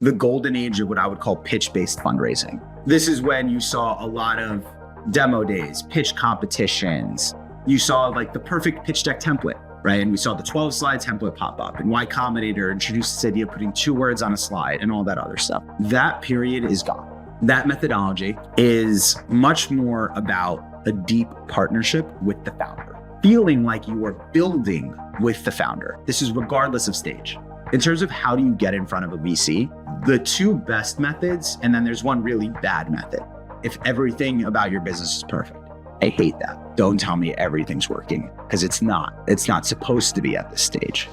the golden age of what I would call pitch-based fundraising. This is when you saw a lot of demo days, pitch competitions. You saw like the perfect pitch deck template, right? And we saw the 12-slide template pop up, and Y Combinator introduced this idea of putting 2 words on a slide and all that other stuff. That period is gone. That methodology is much more about a deep partnership with the founder, feeling like you are building with the founder. This is regardless of stage. In terms of how do you get in front of a VC, the 2 best methods, and then there's one really bad method. If everything about your business is perfect. I hate that. Don't tell me everything's working, because it's not. It's not supposed to be at this stage.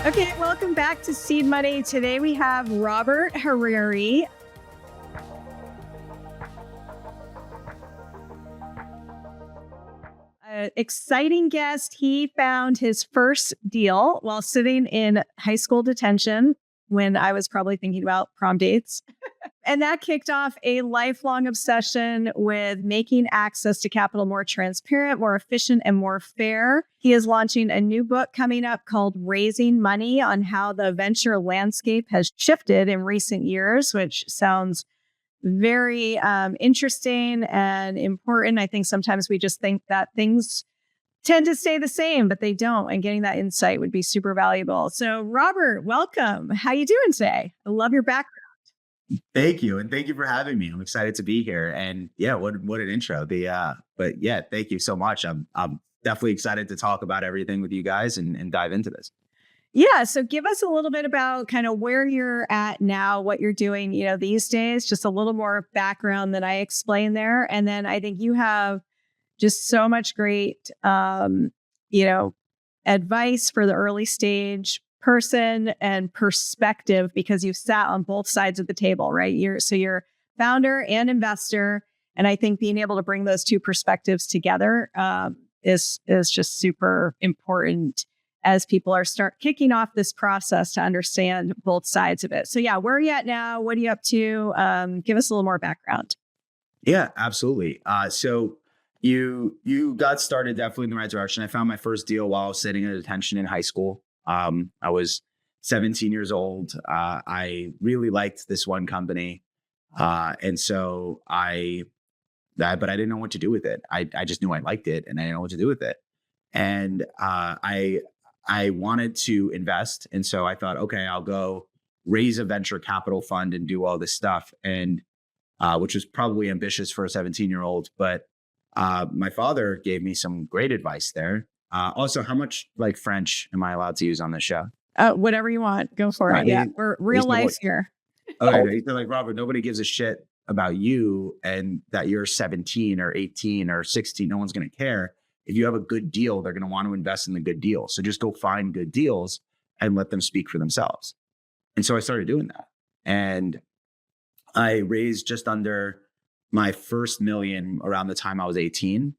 Okay, welcome back to Seed Money. Today we have Robert Harary. An exciting guest. He found his first deal while sitting in high school detention when I was probably thinking about prom dates. And that kicked off a lifelong obsession with making access to capital more transparent, more efficient, and more fair. He is launching a new book coming up called Raising Money, on how the venture landscape has shifted in recent years, which sounds very interesting and important. I think sometimes we just think that things tend to stay the same, but they don't. And getting that insight would be super valuable. So Robert, welcome. How you doing today? I love your background. Thank you. And thank you for having me. I'm excited to be here. And yeah, what an intro. But yeah, thank you so much. I'm definitely excited to talk about everything with you guys and dive into this. Yeah. So give us a little bit about kind of where you're at now, what you're doing, these days, just a little more background than I explained there. And then I think you have just so much great, advice for the early stage person and perspective, because you've sat on both sides of the table, right? You're founder and investor. And I think being able to bring those 2 perspectives together is just super important as people are start kicking off this process to understand both sides of it. So yeah, where are you at now? What are you up to? Give us a little more background. Yeah, absolutely. So you got started definitely in the right direction. I found my first deal while I was sitting in detention in high school. I was 17 years old. I really liked this one company. And so but I didn't know what to do with it. I just knew I liked it and I didn't know what to do with it. And I wanted to invest. And so I thought, okay, I'll go raise a venture capital fund and do all this stuff. And which was probably ambitious for a 17-year-old. But my father gave me some great advice there. Also, how much French am I allowed to use on this show? Whatever you want, go for it. Yeah, we're real life here. Okay, they're like, Robert, nobody gives a shit about you and that you're 17 or 18 or 16. No one's going to care. If you have a good deal, they're going to want to invest in the good deal. So just go find good deals and let them speak for themselves. And so I started doing that. And I raised just under my first million around the time I was 18.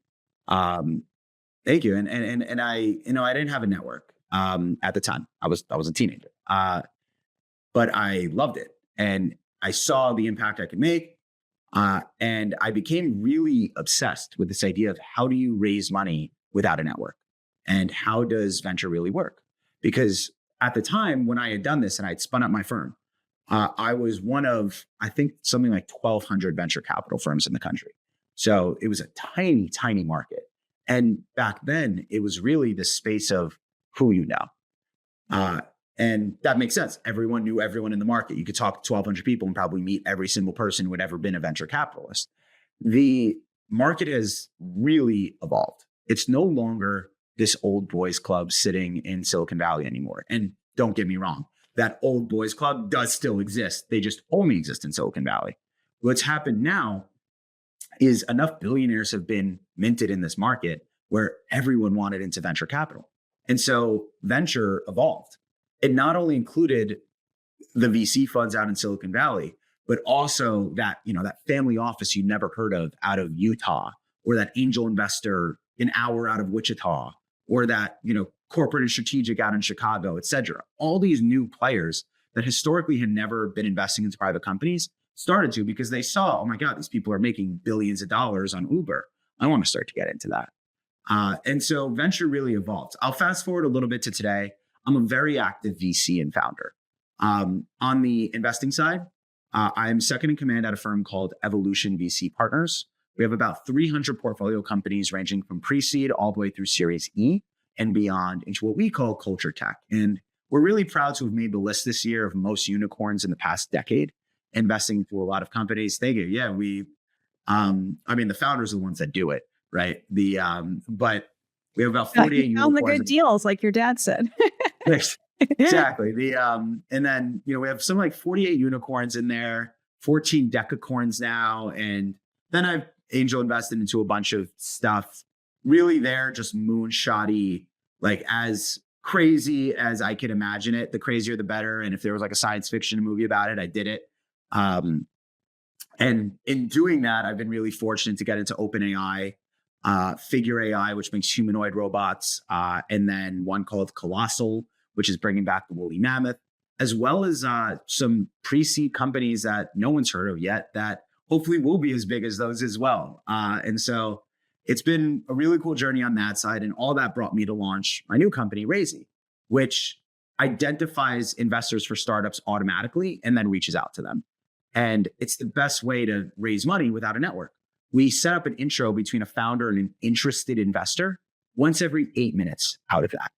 Thank you. And I, I didn't have a network at the time. I was a teenager, but I loved it, and I saw the impact I could make, and I became really obsessed with this idea of how do you raise money without a network, and how does venture really work? Because at the time when I had done this and I'd spun up my firm, I was one of, I think, something like 1,200 venture capital firms in the country. So it was a tiny, tiny market. And back then, it was really the space of who you know. And that makes sense. Everyone knew everyone in the market. You could talk to 1,200 people and probably meet every single person who had ever been a venture capitalist. The market has really evolved. It's no longer this old boys club sitting in Silicon Valley anymore. And don't get me wrong, that old boys club does still exist. They just only exist in Silicon Valley. What's happened now is enough billionaires have been minted in this market where everyone wanted into venture capital. And so venture evolved. It not only included the VC funds out in Silicon Valley, but also that, that family office you never heard of out of Utah, or that angel investor an hour out of Wichita, or that, corporate and strategic out in Chicago, et cetera. All these new players that historically had never been investing into private companies started to because they saw, oh my God, these people are making billions of dollars on Uber. I want to start to get into that. And so venture really evolved. I'll fast forward a little bit to today. I'm a very active VC and founder. On the investing side, I am second in command at a firm called Evolution VC Partners. We have about 300 portfolio companies ranging from pre-seed all the way through Series E and beyond into what we call culture tech. And we're really proud to have made the list this year of most unicorns in the past decade, investing through a lot of companies. Thank you. Yeah, the founders are the ones that do it, right? But we have about 48 You found the unicorns. good deals, like your dad said. Exactly. And then, we have some like 48 unicorns in there, 14 decacorns now. And then I've angel invested into a bunch of stuff. Really, they're just moonshotty, like as crazy as I could imagine it. The crazier, the better. And if there was like a science fiction movie about it, I did it. And in doing that, I've been really fortunate to get into OpenAI, Figure AI, which makes humanoid robots, and then one called Colossal, which is bringing back the woolly mammoth, as well as some pre-seed companies that no one's heard of yet that hopefully will be as big as those as well. And so it's been a really cool journey on that side. And all that brought me to launch my new company, Raisi, which identifies investors for startups automatically and then reaches out to them. And it's the best way to raise money without a network. We set up an intro between a founder and an interested investor once every 8 minutes out of that.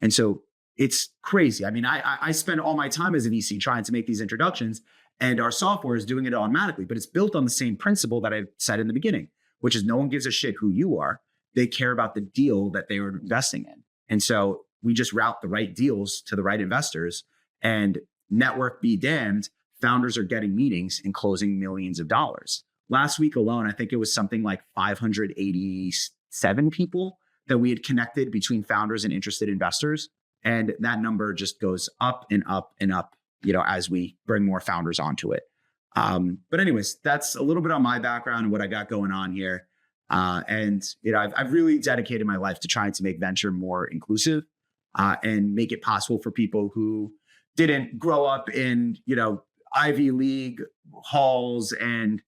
And so it's crazy. I mean, I spend all my time as a VC trying to make these introductions, and our software is doing it automatically, but it's built on the same principle that I said in the beginning, which is no one gives a shit who you are. They care about the deal that they are investing in. And so we just route the right deals to the right investors, and network be damned, founders are getting meetings and closing millions of dollars. Last week alone, I think it was something like 587 people that we had connected between founders and interested investors. And that number just goes up and up and up, as we bring more founders onto it. But anyways, that's a little bit on my background and what I got going on here. I've really dedicated my life to trying to make venture more inclusive and make it possible for people who didn't grow up in, Ivy League halls and,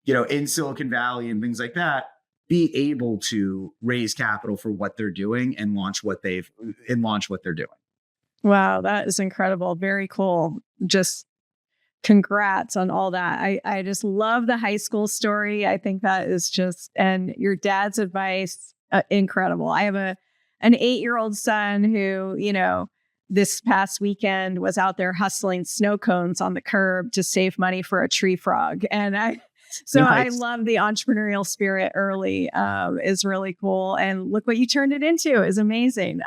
in Silicon Valley and things like that, be able to raise capital for what they're doing and launch what they're doing. Wow, that is incredible. Very cool. Just congrats on all that. I just love the high school story. I think that is and your dad's advice, incredible. I have an 8-year-old son who, this past weekend was out there hustling snow cones on the curb to save money for a tree frog. And nice. I love the entrepreneurial spirit early, is really cool. And look what you turned it into is amazing.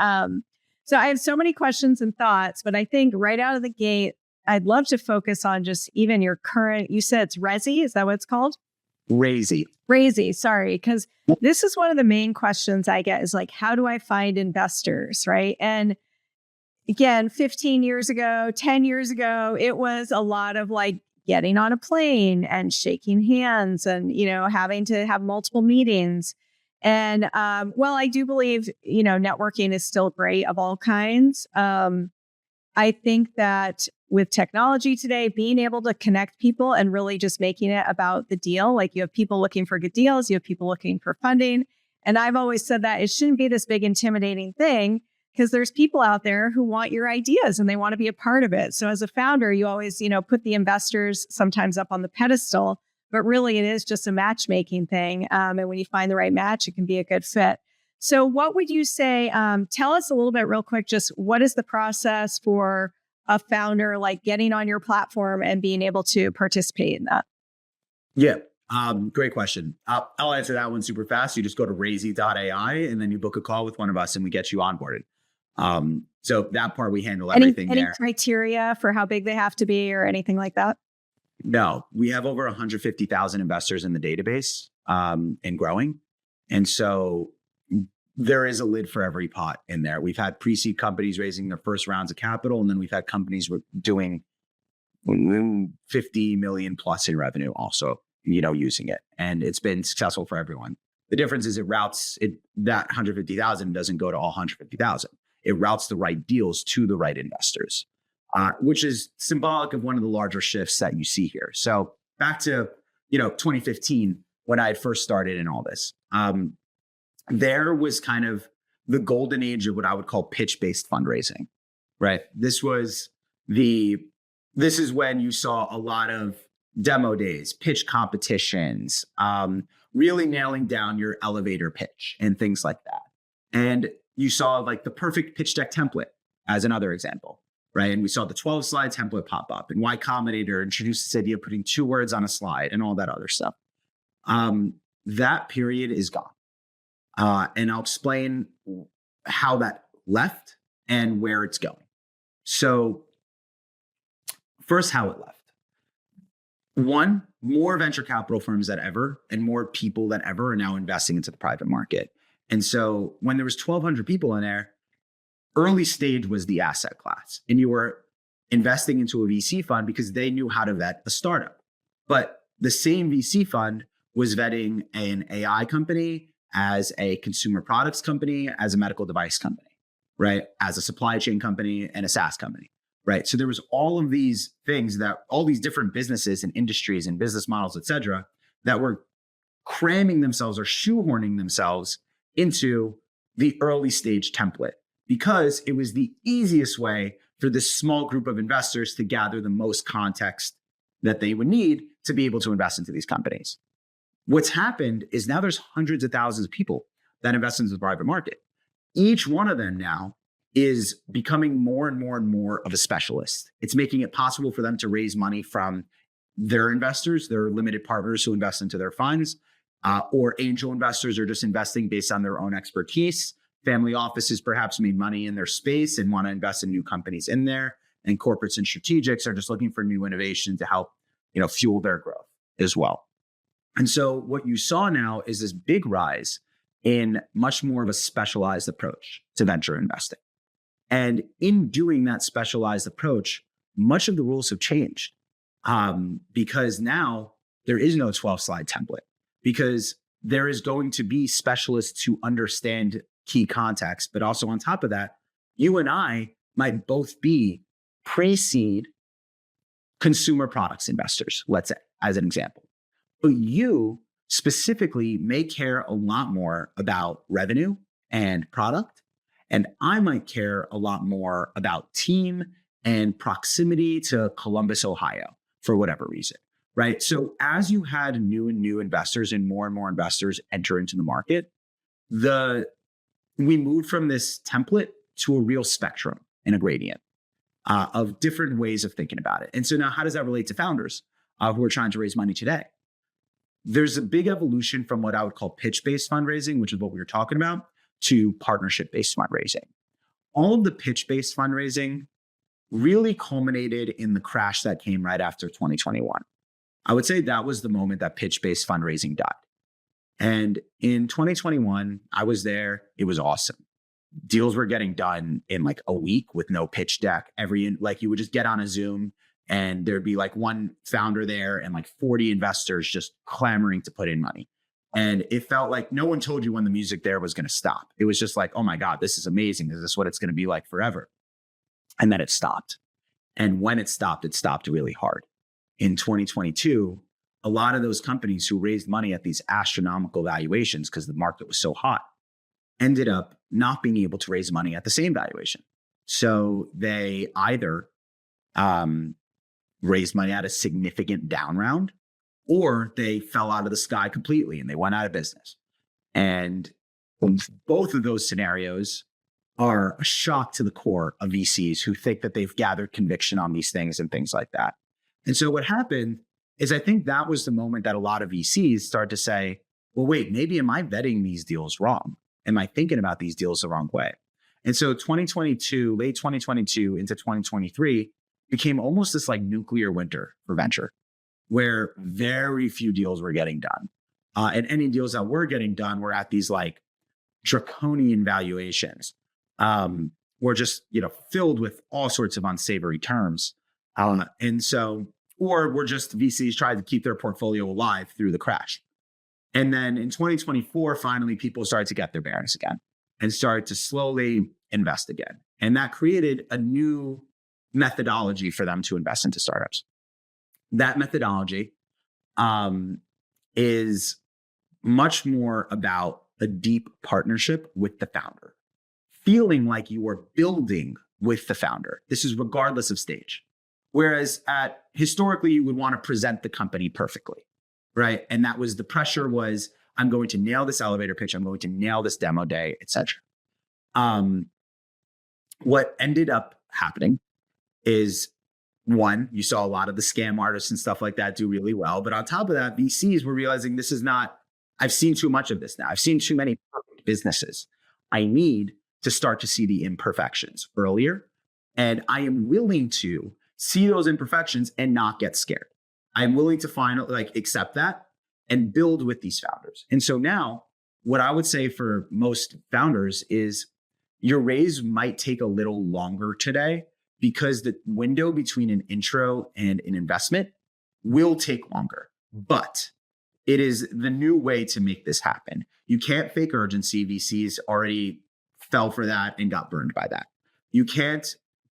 So I have so many questions and thoughts, but I think right out of the gate, I'd love to focus on just even your current, you said it's Resi, is that what it's called? Raisi, sorry, because this is one of the main questions I get is like, how do I find investors, right? And again, 15 years ago, 10 years ago, it was a lot of like getting on a plane and shaking hands and, having to have multiple meetings. And while I do believe, networking is still great of all kinds, I think that with technology today, being able to connect people and really just making it about the deal, like you have people looking for good deals, you have people looking for funding. And I've always said that it shouldn't be this big intimidating thing because there's people out there who want your ideas and they want to be a part of it. So as a founder, you always, put the investors sometimes up on the pedestal, but really it is just a matchmaking thing. And when you find the right match, it can be a good fit. So what would you say, tell us a little bit real quick, just what is the process for a founder like getting on your platform and being able to participate in that? Yeah. Great question. I'll answer that one super fast. You just go to Raisi.ai and then you book a call with one of us and we get you onboarded. So that part we handle everything there. Any criteria for how big they have to be or anything like that? No, we have over 150,000 investors in the database and growing. And so there is a lid for every pot in there. We've had pre-seed companies raising their first rounds of capital, and then we've had companies doing 50 million plus in revenue also, using it. And it's been successful for everyone. The difference is that 150,000 doesn't go to all 150,000. It routes the right deals to the right investors, which is symbolic of one of the larger shifts that you see here. So back to, 2015 when I had first started in all this. There was kind of the golden age of what I would call pitch-based fundraising, right? This is when you saw a lot of demo days, pitch competitions, really nailing down your elevator pitch and things like that. And you saw like the perfect pitch deck template as another example, right? And we saw the 12 slide template pop up, and Y Combinator introduced this idea of putting 2 words on a slide and all that other stuff. That period is gone. And I'll explain how that left and where it's going. So first, how it left. One, more venture capital firms than ever and more people than ever are now investing into the private market. And so when there was 1,200 people in there, early stage was the asset class. And you were investing into a VC fund because they knew how to vet a startup. But the same VC fund was vetting an AI company, as a consumer products company, as a medical device company, right? As a supply chain company and a SaaS company, right? So there was all of these things all these different businesses and industries and business models, et cetera, that were cramming themselves or shoehorning themselves into the early stage template because it was the easiest way for this small group of investors to gather the most context that they would need to be able to invest into these companies. What's happened is now there's hundreds of thousands of people that invest into the private market. Each one of them now is becoming more and more and more of a specialist. It's making it possible for them to raise money from their investors, their limited partners who invest into their funds, or angel investors are just investing based on their own expertise. Family offices perhaps made money in their space and want to invest in new companies in there. And corporates and strategics are just looking for new innovation to help, fuel their growth as well. And so what you saw now is this big rise in much more of a specialized approach to venture investing. And in doing that specialized approach, much of the rules have changed because now there is no 12 slide template, because there is going to be specialists who understand key context. But also on top of that, you and I might both be pre-seed consumer products investors, let's say, as an example. But you specifically may care a lot more about revenue and product. And I might care a lot more about team and proximity to Columbus, Ohio, for whatever reason, right? So as you had new investors and more investors enter into the market, we moved from this template to a real spectrum and a gradient of different ways of thinking about it. And so now how does that relate to founders who are trying to raise money today? There's a big evolution from what I would call pitch-based fundraising, which is what we were talking about, to partnership-based fundraising. All of the pitch-based fundraising really culminated in the crash that came right after 2021. I would say that was the moment that pitch-based fundraising died. And in 2021, I was there. It was awesome. Deals were getting done in like a week with no pitch deck. You would just get on a Zoom and there'd be like one founder there and like 40 investors just clamoring to put in money. And it felt like no one told you when the music there was going to stop. It was just like, oh my God, this is amazing. Is this what it's going to be like forever? And then it stopped. And when it stopped really hard. In 2022, a lot of those companies who raised money at these astronomical valuations because the market was so hot ended up not being able to raise money at the same valuation. So they either raised money at a significant down round, or they fell out of the sky completely and they went out of business. And both of those scenarios are a shock to the core of VCs who think that they've gathered conviction on these things and things like that. And so what happened is I think that was the moment that a lot of VCs started to say, well, wait, maybe am I vetting these deals wrong? Am I thinking about these deals the wrong way? And so late 2022 into 2023 became almost this like nuclear winter for venture, where very few deals were getting done. And any deals that were getting done were at these like draconian valuations, were just, filled with all sorts of unsavory terms. And so, or were just VCs trying to keep their portfolio alive through the crash. And then in 2024, finally, people started to get their bearings again and started to slowly invest again. And that created a new methodology for them to invest into startups. That methodology is much more about a deep partnership with the founder, feeling like you are building with the founder. This is regardless of stage. Whereas historically, you would want to present the company perfectly, right? And that was the pressure was, I'm going to nail this elevator pitch. I'm going to nail this demo day, etc. What ended up happening is, one, you saw a lot of the scam artists and stuff like that do really well. But on top of that, VCs were realizing this is not, I've seen too much of this now. I've seen too many perfect businesses. I need to start to see the imperfections earlier. And I am willing to see those imperfections and not get scared. I'm willing to accept that and build with these founders. And so now what I would say for most founders is your raise might take a little longer today because the window between an intro and an investment will take longer, but it is the new way to make this happen. You can't fake urgency. VCs already fell for that and got burned by that. You can't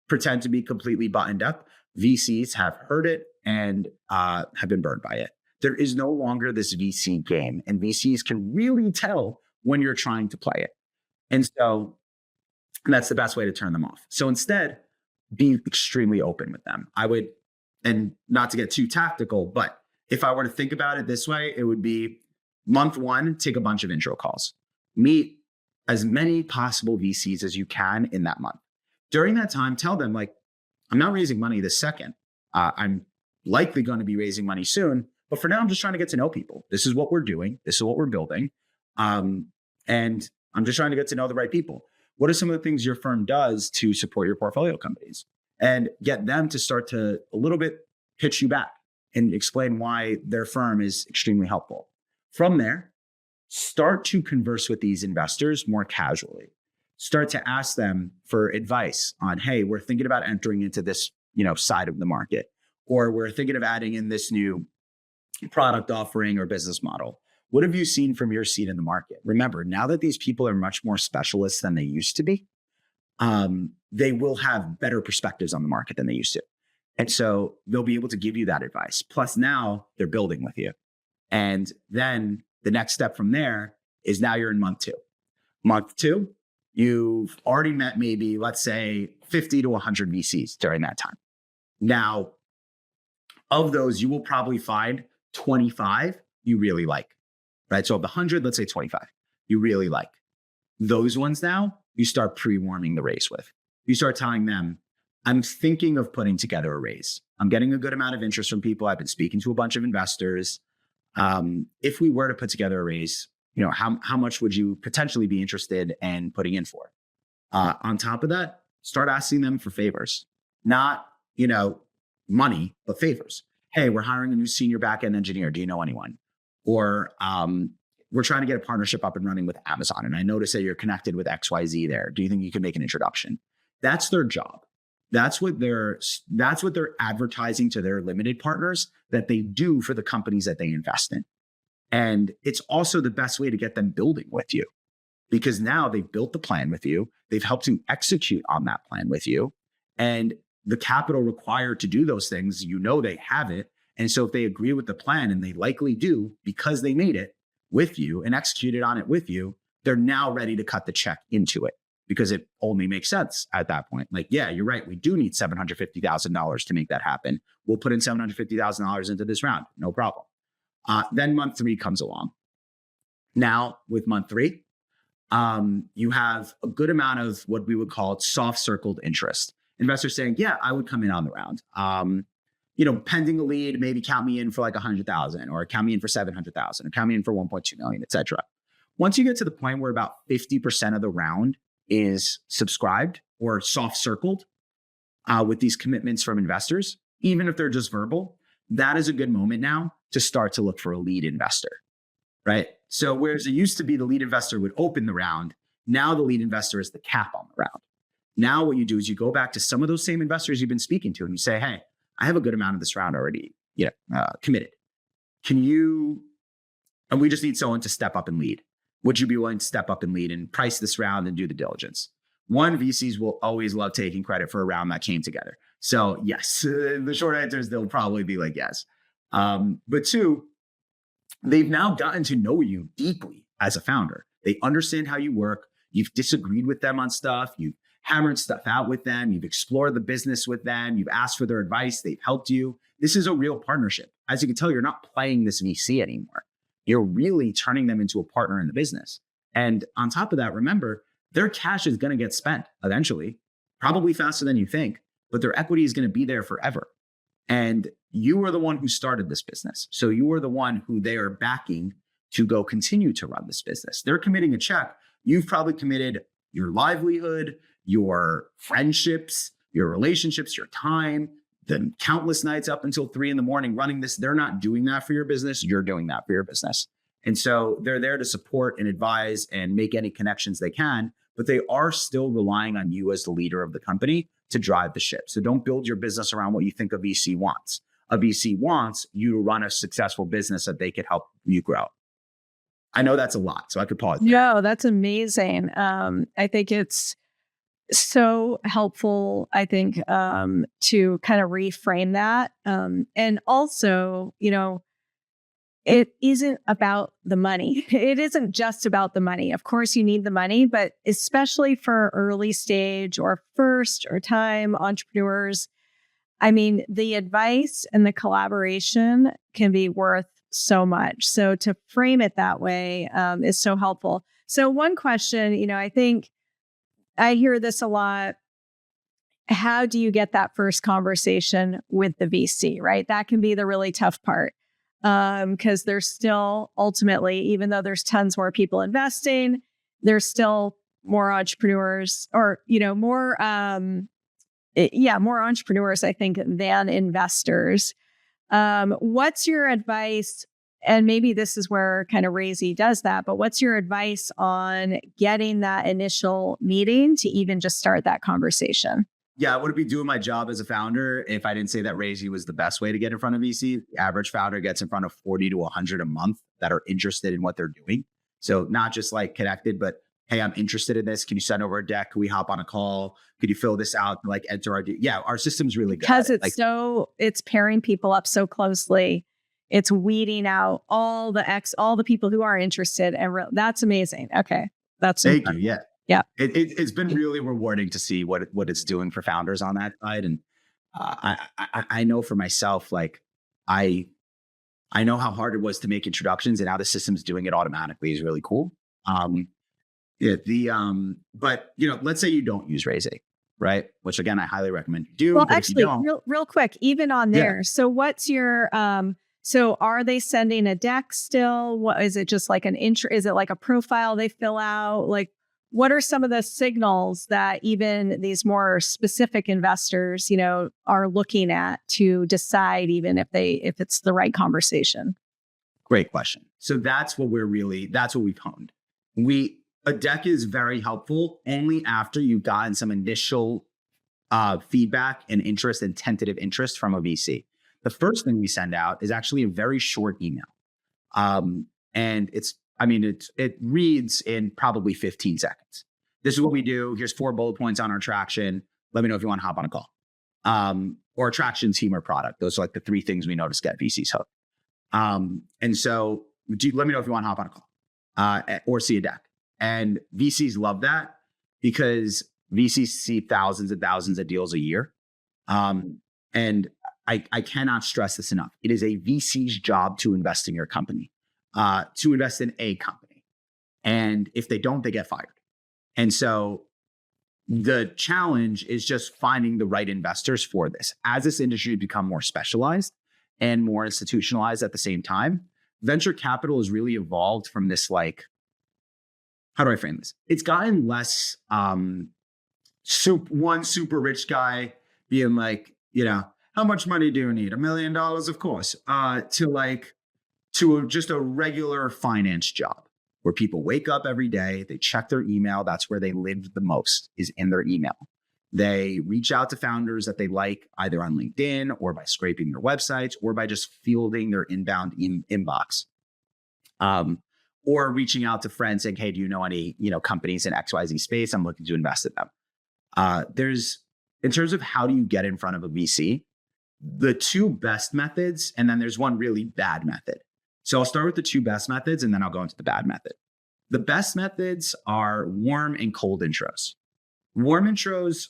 pretend to be completely buttoned up. VCs have heard it and have been burned by it. There is no longer this VC game, and VCs can really tell when you're trying to play it. And so that's the best way to turn them off. So instead, be extremely open with them. I would, and not to get too tactical, but if I were to think about it this way, it would be month one, take a bunch of intro calls, meet as many possible VCs as you can in that month. During that time, tell them, like, I'm not raising money this second. I'm likely going to be raising money soon, but for now, I'm just trying to get to know people. This is what we're doing. This is what we're building. And I'm just trying to get to know the right people. What are some of the things your firm does to support your portfolio companies? And get them to start to a little bit pitch you back and explain why their firm is extremely helpful. From there, start to converse with these investors more casually. Start to ask them for advice on, hey, we're thinking about entering into this, side of the market, or we're thinking of adding in this new product offering or business model. What have you seen from your seat in the market? Remember, now that these people are much more specialists than they used to be, they will have better perspectives on the market than they used to. And so they'll be able to give you that advice. Plus now they're building with you. And then the next step from there is now you're in month two. Month two, you've already met maybe, let's say, 50 to 100 VCs during that time. Now, of those, you will probably find 25 you really like, right? So of the 100, let's say 25 you really like. Those ones now, you start pre-warming the raise with. You start telling them, I'm thinking of putting together a raise. I'm getting a good amount of interest from people. I've been speaking to a bunch of investors. If we were to put together a raise, how much would you potentially be interested in putting in for? On top of that, start asking them for favors, not, money, but favors. Hey, we're hiring a new senior backend engineer. Do you know anyone? Or we're trying to get a partnership up and running with Amazon, and I noticed that you're connected with XYZ there. Do you think you can make an introduction? That's their job. That's what they're advertising to their limited partners that they do for the companies that they invest in. And it's also the best way to get them building with you, because now they've built the plan with you. They've helped you execute on that plan with you. And the capital required to do those things, they have it. And so if they agree with the plan, and they likely do because they made it with you and executed on it with you, they're now ready to cut the check into it, because it only makes sense at that point. Like, yeah, you're right. We do need $750,000 to make that happen. We'll put in $750,000 into this round. No problem. Then month three comes along. Now with month three, you have a good amount of what we would call soft circled interest. Investors saying, yeah, I would come in on the round. Pending a lead, maybe count me in for like 100,000, or count me in for 700,000, or count me in for 1.2 million, et cetera. Once you get to the point where about 50% of the round is subscribed or soft circled with these commitments from investors, even if they're just verbal, that is a good moment now to start to look for a lead investor, right? So whereas it used to be the lead investor would open the round, now the lead investor is the cap on the round. Now what you do is you go back to some of those same investors you've been speaking to, and you say, hey, I have a good amount of this round already committed. And we just need someone to step up and lead. Would you be willing to step up and lead and price this round and do the diligence? VCs will always love taking credit for a round that came together. So yes, the short answer is they'll probably be like, yes. But two, they've now gotten to know you deeply as a founder. They understand how you work. You've disagreed with them on stuff. You've hammered stuff out with them. You've explored the business with them. You've asked for their advice. They've helped you. This is a real partnership. As you can tell, you're not playing this VC anymore. You're really turning them into a partner in the business. And on top of that, remember, their cash is going to get spent eventually, probably faster than you think, but their equity is going to be there forever. And you are the one who started this business. So you are the one who they are backing to go continue to run this business. They're committing a check. You've probably committed your livelihood, your friendships, your relationships, your time, the countless nights up until 3 a.m. running this. They're not doing that for your business. You're doing that for your business. And so they're there to support and advise and make any connections they can, but they are still relying on you as the leader of the company to drive the ship. So don't build your business around what you think a VC wants. A VC wants you to run a successful business that they could help you grow. I know that's a lot, so I could pause there. No, that's amazing. I think it's so helpful, I think, to kind of reframe that. And also, it isn't about the money. It isn't just about the money. Of course, you need the money, but especially for early stage or first or time entrepreneurs, I mean, the advice and the collaboration can be worth so much. So to frame it that way is so helpful. So one question, I think I hear this a lot. How do you get that first conversation with the VC, right? That can be the really tough part. Because there's still ultimately, even though there's tons more people investing, there's still more entrepreneurs or, more entrepreneurs, I think, than investors. What's your advice? And maybe this is where kind of Raisi does that, but what's your advice on getting that initial meeting to even just start that conversation? Yeah, I wouldn't be doing my job as a founder if I didn't say that Raisi was the best way to get in front of VC. The average founder gets in front of 40 to 100 a month that are interested in what they're doing. So not just like connected, but hey, I'm interested in this. Can you send over a deck? Can we hop on a call? Could you fill this out? Like enter our, yeah, our system's really good. Because it's pairing people up so closely. It's weeding out all the people who are interested. And that's amazing. Okay. Thank you. Yeah. Yeah, it's been really rewarding to see what it's doing for founders on that side, and I know for myself, like I know how hard it was to make introductions, and now the system's doing it automatically is really cool. But let's say you don't use Raisi, right? Which again, I highly recommend you do. Well, actually, real quick, even on there. Yeah. So what's your So are they sending a deck still? What is it? Just like an intro? Is it like a profile they fill out? Like, what are some of the signals that even these more specific investors, are looking at to decide even if it's the right conversation? Great question. So that's what we've honed. A deck is very helpful only after you've gotten some initial feedback and interest and tentative interest from a VC. The first thing we send out is actually a very short email. And it reads in probably 15 seconds. This is what we do. Here's 4 bullet points on our traction. Let me know if you want to hop on a call. Or traction, team, or product. Those are like the 3 things we know to get VCs hooked. And so let me know if you want to hop on a call or see a deck. And VCs love that because VCs see thousands and thousands of deals a year. And I cannot stress this enough. It is a VC's job to invest in your company. To invest in a company. And if they don't, they get fired. And so the challenge is just finding the right investors for this. As this industry has become more specialized and more institutionalized at the same time, venture capital has really evolved from this, like, how do I frame this? It's gotten less one super rich guy being like, how much money do you need? $1 million, of course, to just a regular finance job where people wake up every day, they check their email. That's where they live the most, is in their email. They reach out to founders that they like either on LinkedIn or by scraping their websites or by just fielding their inbound inbox. Or reaching out to friends saying, hey, do you know any, companies in XYZ space? I'm looking to invest in them. In terms of how do you get in front of a VC, the two best methods, and then there's one really bad method. So I'll start with the two best methods and then I'll go into the bad method. The best methods are warm and cold intros. Warm intros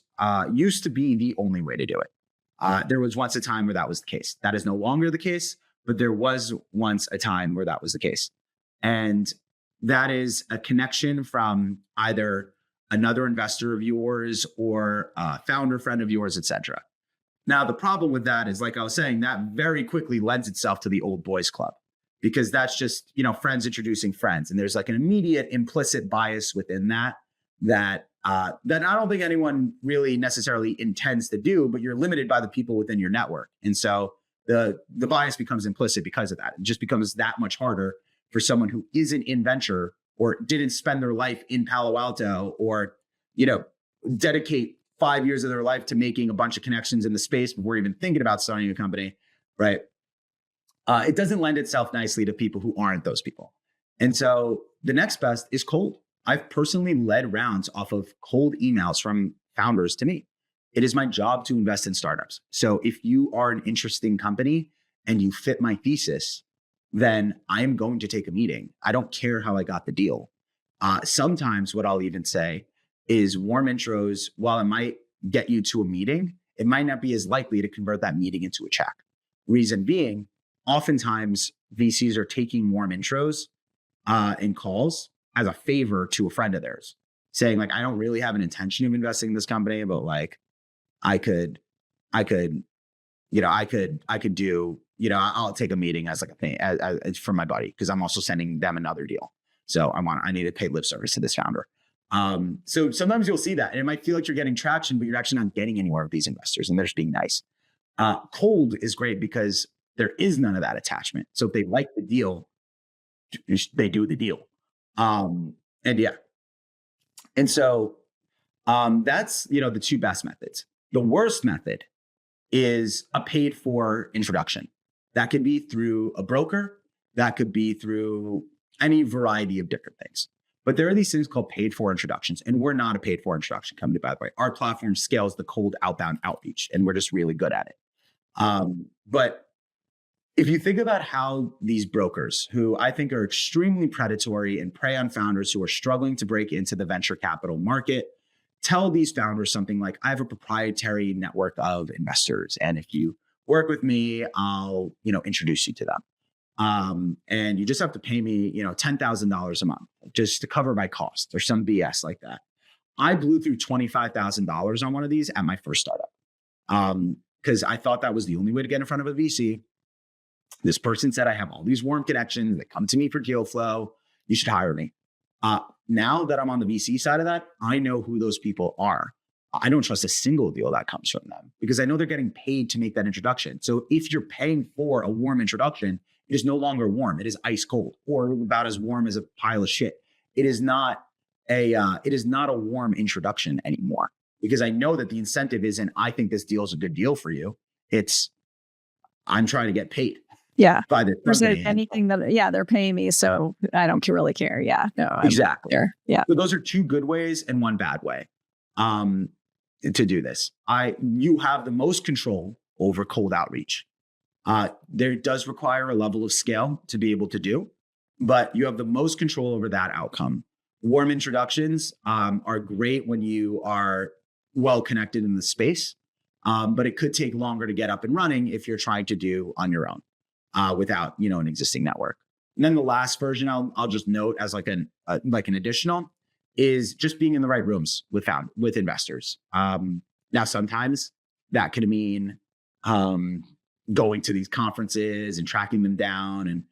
used to be the only way to do it. There was once a time where that was the case. That is no longer the case, but there was once a time where that was the case. And that is a connection from either another investor of yours or a founder friend of yours, et cetera. Now, the problem with that is, like I was saying, that very quickly lends itself to the old boys club, because that's just, friends introducing friends. And there's like an immediate implicit bias within that I don't think anyone really necessarily intends to do, but you're limited by the people within your network. And so the bias becomes implicit because of that. It just becomes that much harder for someone who isn't in venture or didn't spend their life in Palo Alto or, dedicate 5 years of their life to making a bunch of connections in the space before even thinking about starting a company, right? It doesn't lend itself nicely to people who aren't those people. And so the next best is cold. I've personally led rounds off of cold emails from founders to me. It is my job to invest in startups. So if you are an interesting company and you fit my thesis, then I am going to take a meeting. I don't care how I got the deal. Sometimes what I'll even say is warm intros, while it might get you to a meeting, it might not be as likely to convert that meeting into a check. Reason being, oftentimes VCs are taking warm intros and calls as a favor to a friend of theirs, saying like, I don't really have an intention of investing in this company, but like I could do, I'll take a meeting as like a thing as for my buddy, because I'm also sending them another deal. So I need to pay lip service to this founder. So sometimes you'll see that and it might feel like you're getting traction, but you're actually not getting anywhere with these investors and they're just being nice. Cold is great because there is none of that attachment. So if they like the deal, they do the deal. And so that's, the two best methods. The worst method is a paid for introduction. That could be through a broker. That could be through any variety of different things. But there are these things called paid for introductions. And we're not a paid for introduction company, by the way. Our platform scales the cold outbound outreach, and we're just really good at it. But if you think about how these brokers, who I think are extremely predatory and prey on founders who are struggling to break into the venture capital market, tell these founders something like, I have a proprietary network of investors. And if you work with me, I'll, introduce you to them. And you just have to pay me, $10,000 a month just to cover my costs or some BS like that. I blew through $25,000 on one of these at my first startup. Because I thought that was the only way to get in front of a VC. This person said, I have all these warm connections that come to me for deal flow. You should hire me. Now that I'm on the VC side of that, I know who those people are. I don't trust a single deal that comes from them because I know they're getting paid to make that introduction. So if you're paying for a warm introduction, it is no longer warm. It is ice cold or about as warm as a pile of shit. It is not a warm introduction anymore because I know that the incentive isn't, I think this deal is a good deal for you. It's, I'm trying to get paid. Yeah. By the company. Anything that, they're paying me. So I don't really care. Yeah. No, exactly. Yeah. So those are two good ways and one bad way to do this. You have the most control over cold outreach. There does require a level of scale to be able to do, but you have the most control over that outcome. Warm introductions are great when you are well connected in the space, but it could take longer to get up and running if you're trying to do on your own. Without an existing network. And then the last version I'll just note as like an additional is just being in the right rooms with investors. Now sometimes that could mean going to these conferences and tracking them down and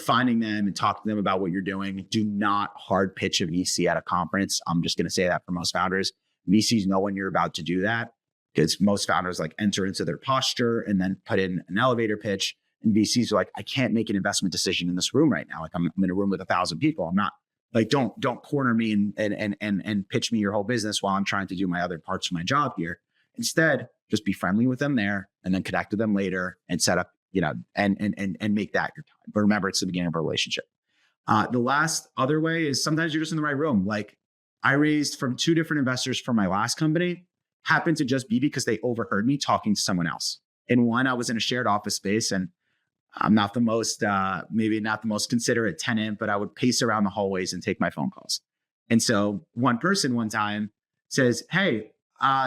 finding them and talking to them about what you're doing. Do not hard pitch a VC at a conference. I'm just going to say that for most founders. VCs know when you're about to do that because most founders like enter into their posture and then put in an elevator pitch. And VCs are like, I can't make an investment decision in this room right now. Like I'm in a room with 1,000 people. I'm not like, don't corner me and pitch me your whole business while I'm trying to do my other parts of my job here. Instead, just be friendly with them there and then connect with them later and set up, and make that your time. But remember, it's the beginning of a relationship. The last other way is sometimes you're just in the right room. Like I raised from 2 different investors for my last company, happened to just be because they overheard me talking to someone else. In one, I was in a shared office space, and I'm not the most, maybe not the most considerate tenant, but I would pace around the hallways and take my phone calls. And so one person one time says, "Hey,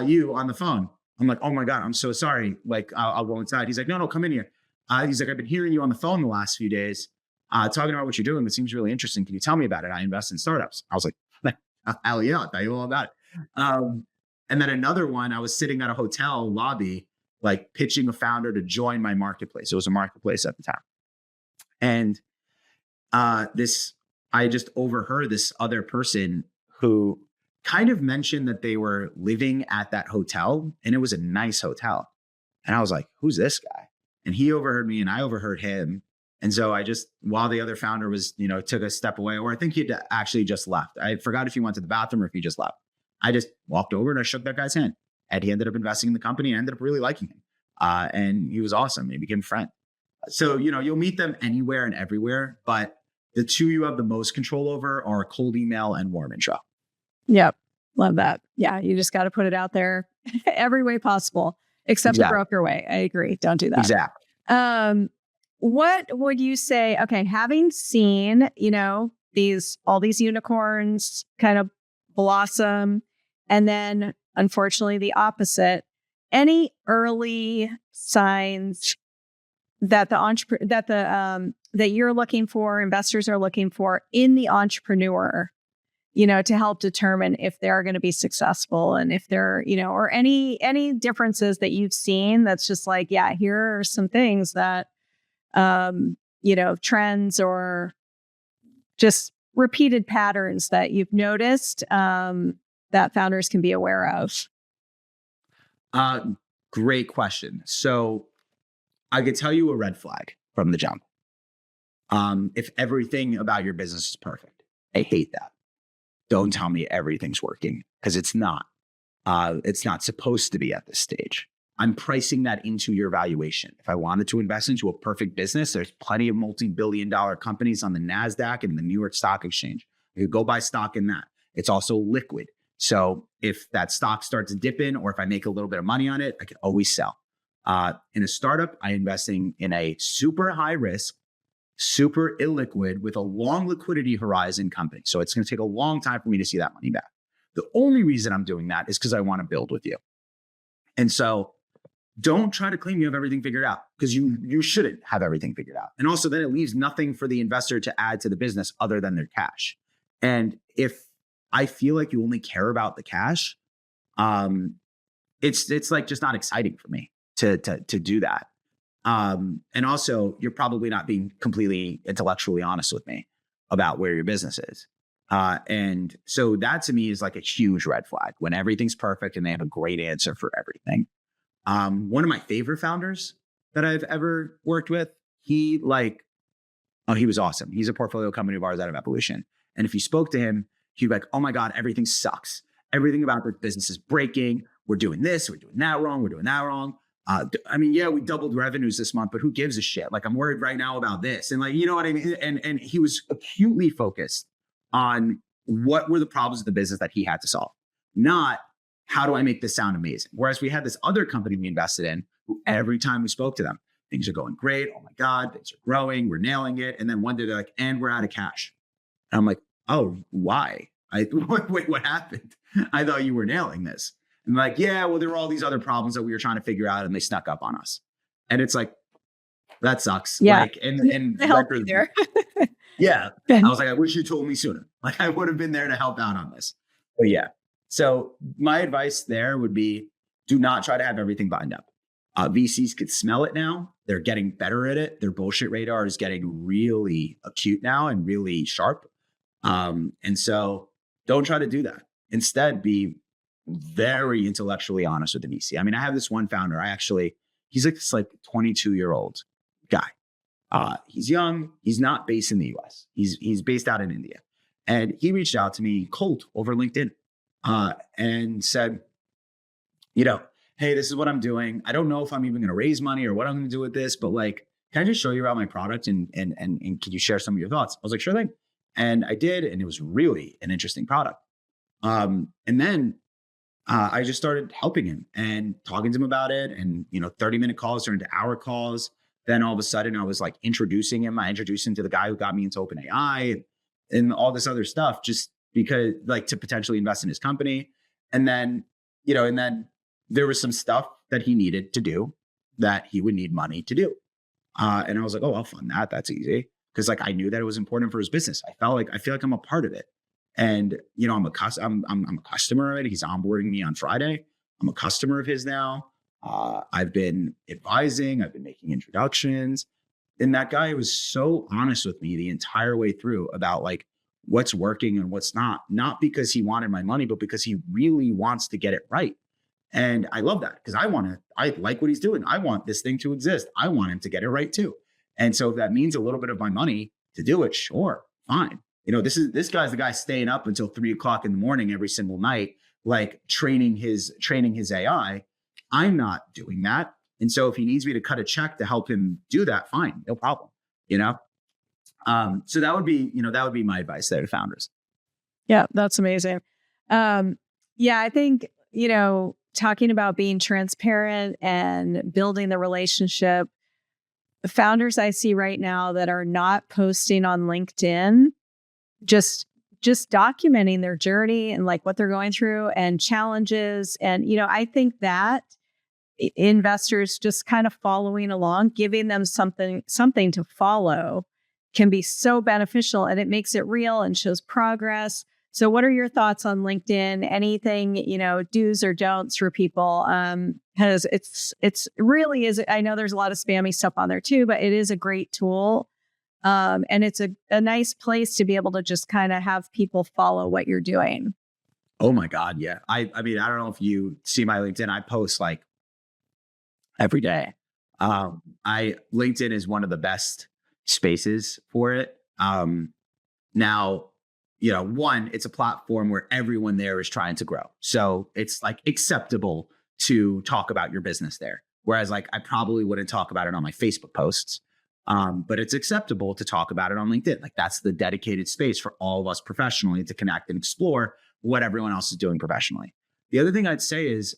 you on the phone." I'm like, "Oh my God, I'm so sorry." Like, I'll go inside. He's like, "No, come in here." He's like, "I've been hearing you on the phone the last few days, talking about what you're doing. It seems really interesting. Can you tell me about it? I invest in startups." I was like, "Hell yeah, I'll tell you all about it." And then another one, I was sitting at a hotel lobby, like pitching a founder to join my marketplace. It was a marketplace at the time. And I just overheard this other person who kind of mentioned that they were living at that hotel, and it was a nice hotel. And I was like, "Who's this guy?" And he overheard me and I overheard him. And so I just, while the other founder was, took a step away, or I think he'd actually just left. I forgot if he went to the bathroom or if he just left. I just walked over and I shook that guy's hand. And he ended up investing in the company and I ended up really liking him. And he was awesome. He became a friend. So, you'll meet them anywhere and everywhere, but the two you have the most control over are cold email and warm intro. Yep. Love that. Yeah. You just got to put it out there every way possible, except the broker way. I agree. Don't do that. Exactly. What would you say? Okay. Having seen, all these unicorns kind of blossom, and then unfortunately the opposite, any early signs that that you're looking for, investors are looking for in the entrepreneur, to help determine if they're going to be successful, and if they're, or any differences that you've seen that's just like, yeah, here are some things that, trends or just repeated patterns that you've noticed, that founders can be aware of? Great question. So I could tell you a red flag from the jump. If everything about your business is perfect, I hate that. Don't tell me everything's working, because it's not. It's not supposed to be at this stage. I'm pricing that into your valuation. If I wanted to invest into a perfect business, there's plenty of multi-billion-dollar companies on the NASDAQ and the New York Stock Exchange. You could go buy stock in that. It's also liquid. So if that stock starts dipping, or if I make a little bit of money on it, I can always sell. In a startup, I'm investing in a super high risk, super illiquid, with a long liquidity horizon company. So it's going to take a long time for me to see that money back. The only reason I'm doing that is because I want to build with you. And so don't try to claim you have everything figured out, because you shouldn't have everything figured out. And also then it leaves nothing for the investor to add to the business other than their cash. And if I feel like you only care about the cash, it's like just not exciting for me to do that. And also, you're probably not being completely intellectually honest with me about where your business is. And so that to me is like a huge red flag, when everything's perfect and they have a great answer for everything. One of my favorite founders that I've ever worked with, he was awesome. He's a portfolio company of ours out of Evolution. And if you spoke to him, he'd be like, "Oh my God, everything sucks. Everything about their business is breaking. We're doing this, we're doing that wrong, we're doing that wrong. Yeah, we doubled revenues this month, but who gives a shit? Like, I'm worried right now about this." And like, you know what I mean? And he was acutely focused on what were the problems of the business that he had to solve, not how do I make this sound amazing? Whereas we had this other company we invested in, who every time we spoke to them, things are going great. Oh my God, things are growing. We're nailing it. And then one day they're like, "And we're out of cash." And I'm like, "Oh, why? Wait, what happened? I thought you were nailing this." And like, "Yeah, well, there were all these other problems that we were trying to figure out, and they snuck up on us." And it's like, that sucks. Yeah. Like, and help you there. Yeah. I was like, I wish you told me sooner. Like, I would have been there to help out on this. But yeah. So my advice there would be, do not try to have everything buttoned up. VCs could smell it now. They're getting better at it. Their bullshit radar is getting really acute now and really sharp. And so don't try to do that. Instead, be very intellectually honest with the VC. I mean, I have this one founder. He's like this 22-year-old guy. He's young. He's not based in the US. He's based out in India. And he reached out to me cold over LinkedIn and said, "Hey, this is what I'm doing. I don't know if I'm even going to raise money or what I'm going to do with this, but like, can I just show you around my product and can you share some of your thoughts?" I was like, "Sure thing." And I did, and it was really an interesting product. And then I just started helping him and talking to him about it. And, 30-minute calls turned into hour calls. Then all of a sudden I was like introducing him. I introduced him to the guy who got me into OpenAI and all this other stuff, just because like to potentially invest in his company. And then, and then there was some stuff that he needed to do that he would need money to do. And I was like, oh, I'll fund that. That's easy. Cause like I knew that it was important for his business. I feel like I'm a part of it. And I'm a customer of it. He's onboarding me on Friday. I'm a customer of his now. I've been advising, I've been making introductions. And that guy was so honest with me the entire way through about like what's working and what's not because he wanted my money, but because he really wants to get it right. And I love that because I like what he's doing. I want this thing to exist. I want him to get it right too. And so if that means a little bit of my money to do it, sure, fine. This guy's the guy staying up until 3 o'clock in the morning every single night, like training his AI. I'm not doing that. And so if he needs me to cut a check to help him do that, fine, no problem. So that would be my advice there to founders. Yeah, that's amazing. Yeah, I think, talking about being transparent and building the relationship, the founders I see right now that are not posting on LinkedIn, just documenting their journey and like what they're going through and challenges. And, I think that investors just kind of following along, giving them something to follow can be so beneficial, and it makes it real and shows progress. So what are your thoughts on LinkedIn? Anything, do's or don'ts for people? Because it's really is, I know there's a lot of spammy stuff on there too, but it is a great tool. And it's a nice place to be able to just kind of have people follow what you're doing. Oh my God. Yeah. I mean, I don't know if you see my LinkedIn. I post like every day. LinkedIn is one of the best spaces for it. Now, one, it's a platform where everyone there is trying to grow. So it's like acceptable to talk about your business there. Whereas like, I probably wouldn't talk about it on my Facebook posts. But it's acceptable to talk about it on LinkedIn. Like that's the dedicated space for all of us professionally to connect and explore what everyone else is doing professionally. The other thing I'd say is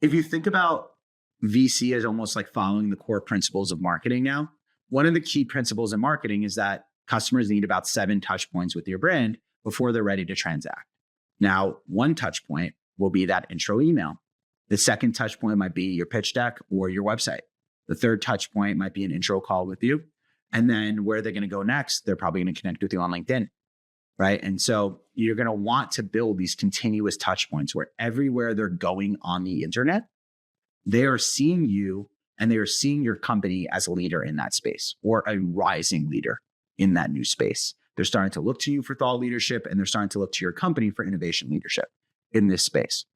if you think about VC as almost like following the core principles of marketing now, one of the key principles in marketing is that customers need about 7 touch points with your brand before they're ready to transact. Now, one touch point will be that intro email. The second touch point might be your pitch deck or your website. The third touch point might be an intro call with you. And then where they're going to go next, they're probably going to connect with you on LinkedIn, right? And so you're going to want to build these continuous touch points where everywhere they're going on the internet, they are seeing you and they are seeing your company as a leader in that space or a rising leader in that new space. They're starting to look to you for thought leadership and they're starting to look to your company for innovation leadership in this space.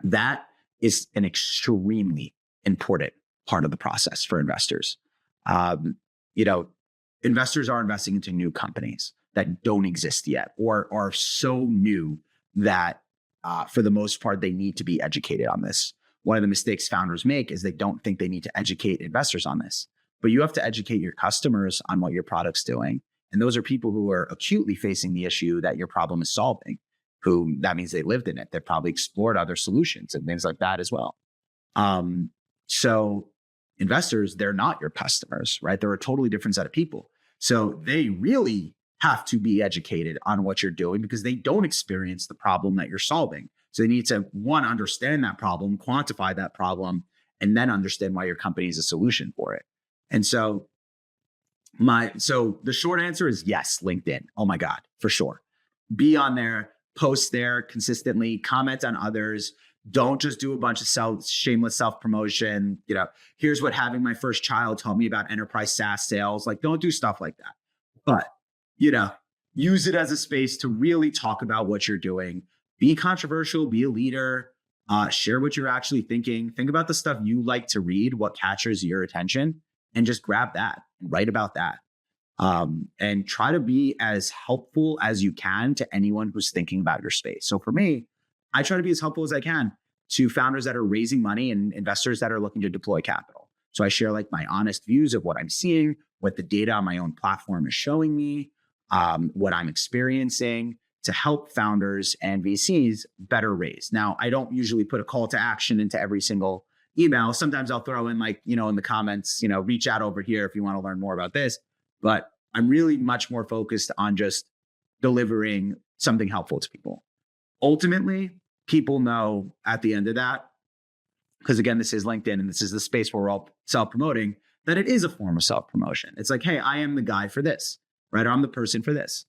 That is an extremely important part of the process for investors. Investors are investing into new companies that don't exist yet or are so new that for the most part, they need to be educated on this. One of the mistakes founders make is they don't think they need to educate investors on this, but you have to educate your customers on what your product's doing. And those are people who are acutely facing the issue that your problem is solving, who that means they lived in it. They've probably explored other solutions and things like that as well. So investors, they're not your customers, right? They're a totally different set of people. So they really have to be educated on what you're doing because they don't experience the problem that you're solving. So they need to, one, understand that problem, quantify that problem, and then understand why your company is a solution for it. And so the short answer is yes, LinkedIn. Oh my God, for sure. Be on there, post there consistently, comment on others. Don't just do a bunch of shameless self-promotion. Here's what having my first child taught me about enterprise SaaS sales. Like, don't do stuff like that. But, use it as a space to really talk about what you're doing. Be controversial, be a leader, share what you're actually thinking. Think about the stuff you like to read, what catches your attention, and just grab that and write about that. And try to be as helpful as you can to anyone who's thinking about your space. So for me, I try to be as helpful as I can to founders that are raising money and investors that are looking to deploy capital. So I share like my honest views of what I'm seeing, what the data on my own platform is showing me, what I'm experiencing to help founders and VCs better raise. Now, I don't usually put a call to action into every single email. Sometimes I'll throw in like, in the comments, reach out over here if you want to learn more about this. But I'm really much more focused on just delivering something helpful to people. Ultimately, people know at the end of that, because again, this is LinkedIn and this is the space where we're all self-promoting, that it is a form of self-promotion. It's like, hey, I am the guy for this, right? Or I'm the person for this.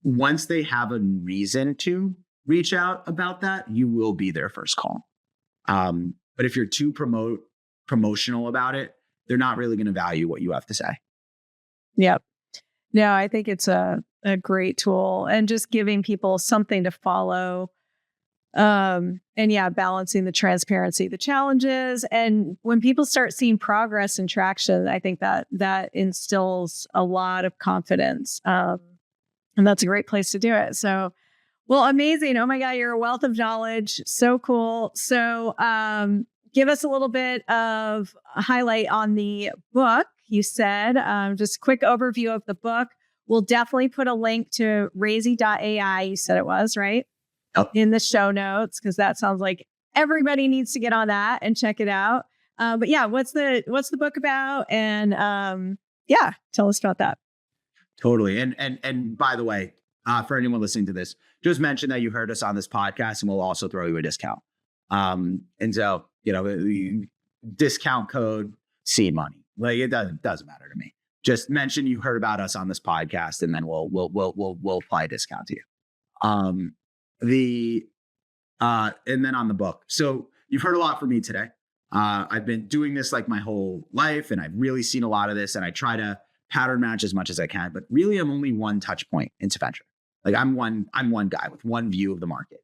Once they have a reason to reach out about that, you will be their first call. But if you're too promotional about it, they're not really going to value what you have to say. Yep. No, I think it's a great tool, and just giving people something to follow. And yeah, balancing the transparency, the challenges. And when people start seeing progress and traction, I think that instills a lot of confidence. And that's a great place to do it. So, well, amazing. Oh my God, you're a wealth of knowledge. So cool. So, give us a little bit of a highlight on the book. You said, just a quick overview of the book. We'll definitely put a link to Raisi.ai. You said it was, right? Yep. In the show notes, because that sounds like everybody needs to get on that and check it out. But yeah, what's the book about? And yeah, tell us about that. Totally. And by the way, for anyone listening to this, just mention that you heard us on this podcast, and we'll also throw you a discount. And so, discount code seed money. Like it doesn't matter to me. Just mention you heard about us on this podcast, and then we'll apply a discount to you. And then on the book. So you've heard a lot from me today. I've been doing this like my whole life, and I've really seen a lot of this, and I try to pattern match as much as I can, but really I'm only one touch point into venture. Like I'm one guy with one view of the market.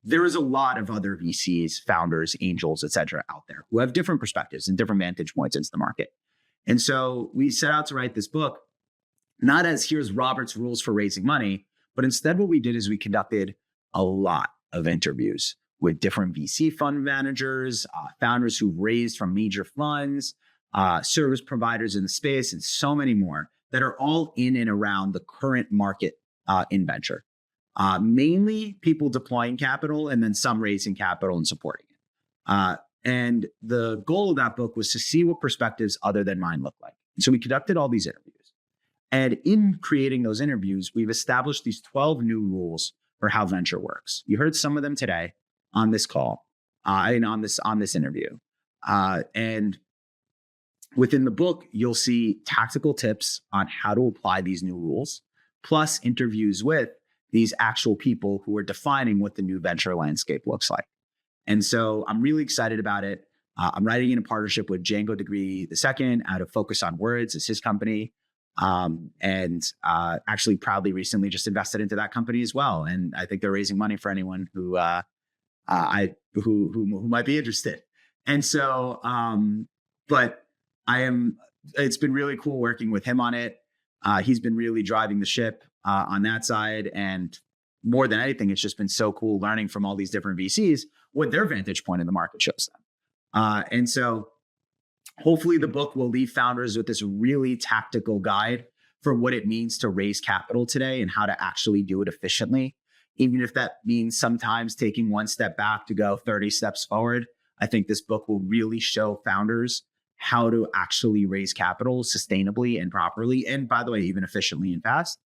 There is a lot of other VCs, founders, angels, et cetera, out there who have different perspectives and different vantage points into the market. And so we set out to write this book, not as here's Robert's rules for raising money, but instead what we did is we conducted a lot of interviews with different VC fund managers, founders who've raised from major funds, service providers in the space, and so many more that are all in and around the current market in venture. Mainly people deploying capital and then some raising capital and supporting it. And the goal of that book was to see what perspectives other than mine look like. And so we conducted all these interviews. And in creating those interviews, we've established these 12 new rules for how venture works. You heard some of them today on this call and on this interview. And within the book, you'll see tactical tips on how to apply these new rules, plus interviews with these actual people who are defining what the new venture landscape looks like. And so I'm really excited about it. I'm writing in a partnership with Django Degree II out of Focus on Words. It's his company. And actually proudly recently just invested into that company as well. And I think they're raising money for anyone who might be interested. And so, but it's been really cool working with him on it. He's been really driving the ship on that side. And more than anything, it's just been so cool learning from all these different VCs what their vantage point in the market shows them. And so hopefully the book will leave founders with this really tactical guide for what it means to raise capital today and how to actually do it efficiently. Even if that means sometimes taking one step back to go 30 steps forward, I think this book will really show founders how to actually raise capital sustainably and properly. And by the way, even efficiently and fast.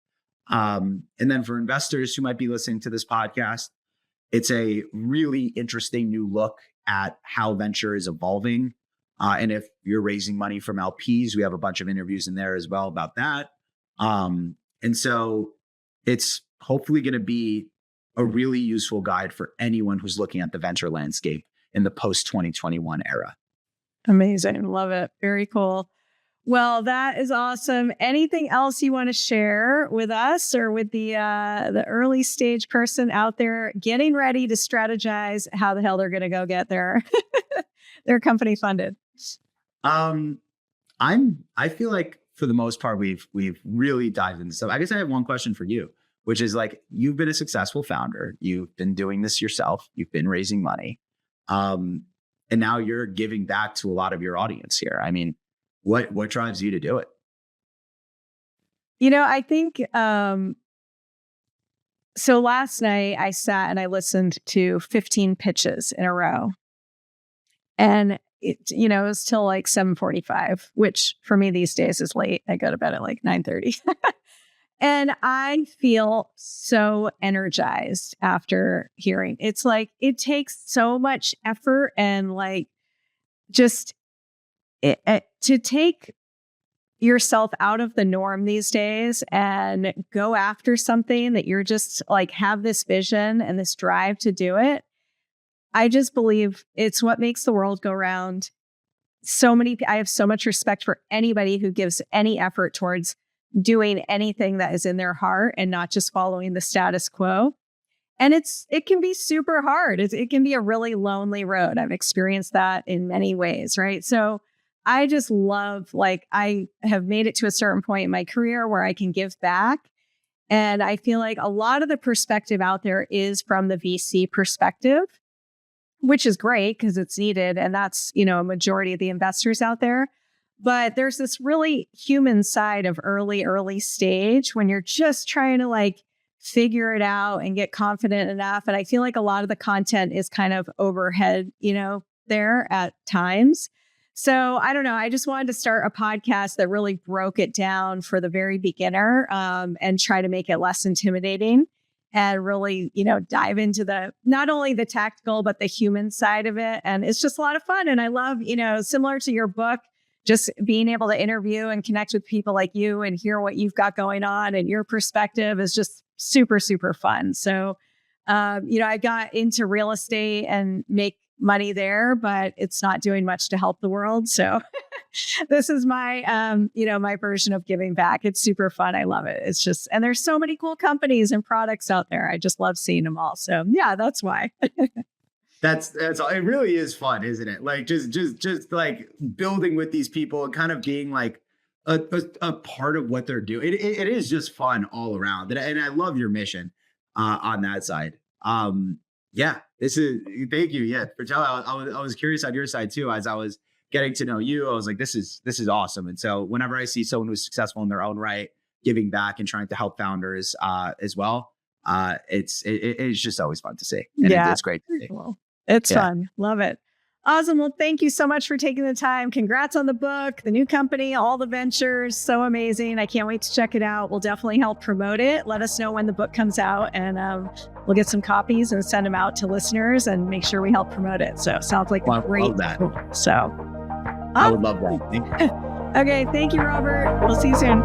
And then for investors who might be listening to this podcast, it's a really interesting new look at how venture is evolving. And if you're raising money from LPs, we have a bunch of interviews in there as well about that. And so it's hopefully going to be a really useful guide for anyone who's looking at the venture landscape in the post-2021 era. Amazing. Love it. Very cool. Well, that is awesome. Anything else you want to share with us or with the early stage person out there getting ready to strategize how the hell they're going to go get their company funded? I feel like for the most part, we've really dived into stuff. I guess I have one question for you, which is like, you've been a successful founder. You've been doing this yourself. You've been raising money. And now you're giving back to a lot of your audience here. I mean, what drives you to do it? I think So last night I sat and I listened to 15 pitches in a row. And it was till like 7:45, which for me these days is late. I go to bed at like 9:30. And I feel so energized after hearing. It's like it takes so much effort and like just to take yourself out of the norm these days and go after something that you're just like have this vision and this drive to do it. I just believe it's what makes the world go round. I have so much respect for anybody who gives any effort towards doing anything that is in their heart and not just following the status quo. And it can be super hard. It can be a really lonely road. I've experienced that in many ways, right? So I just love, like, I have made it to a certain point in my career where I can give back. And I feel like a lot of the perspective out there is from the VC perspective, which is great because it's needed. And that's, a majority of the investors out there. But there's this really human side of early stage when you're just trying to like figure it out and get confident enough. And I feel like a lot of the content is kind of overhead, there at times. So I don't know. I just wanted to start a podcast that really broke it down for the very beginner and try to make it less intimidating and really, dive into not only the tactical, but the human side of it. And it's just a lot of fun. And I love, similar to your book, just being able to interview and connect with people like you and hear what you've got going on and your perspective is just super, super fun. So, I got into real estate and make money there, but it's not doing much to help the world. So this is my, my version of giving back. It's super fun. I love it. It's just, and there's so many cool companies and products out there. I just love seeing them all. So yeah, that's why. That's it really is fun, isn't it? Like just like building with these people and kind of being like a part of what they're doing. It is just fun all around. And I love your mission on that side. Yeah, thank you. Yeah, for telling. I was curious on your side too. As I was getting to know you, I was like, this is awesome. And so whenever I see someone who's successful in their own right, giving back and trying to help founders as well, it's just always fun to see. And it's great to see. Cool. It's fun. Love it. Awesome. Well, thank you so much for taking the time. Congrats on the book, the new company, all the ventures. So amazing. I can't wait to check it out. We'll definitely help promote it. Let us know when the book comes out and we'll get some copies and send them out to listeners and make sure we help promote it. So sounds like a great. I love that. So I would love that. Okay. Thank you, Robert. We'll see you soon.